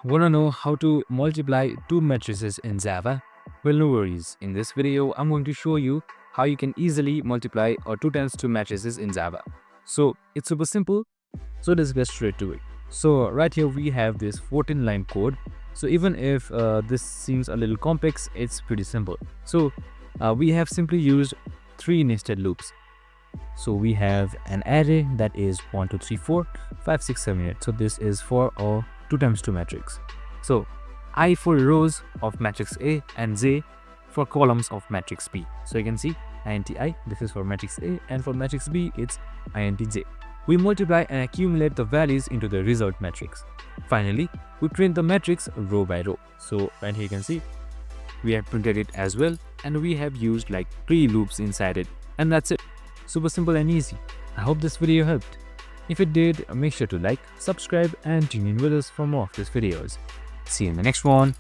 Wanna know how to multiply two matrices in Java? Well, no worries. In this video, I'm going to show you how you can easily multiply or 2 times 2 matrices in Java. So it's super simple. So let's get straight to it. So right here we have this 14-line code. So even if this seems a little complex, it's pretty simple. So we have simply used 3 nested loops. So we have an array that is 1, 2, 3, 4, 5, 6, 7, 8. So this is for our 2 times 2 matrix. So I for rows of matrix A and J for columns of matrix B. So you can see INTI, this is for matrix A, and for matrix B it's INTJ. We multiply and accumulate the values into the result matrix. Finally, we print the matrix row by row. So right here you can see we have printed it as well, and we have used like 3 loops inside it, and that's it. Super simple and easy. I hope this video helped. If it did, make sure to like, subscribe and tune in with us for more of these videos. See you in the next one.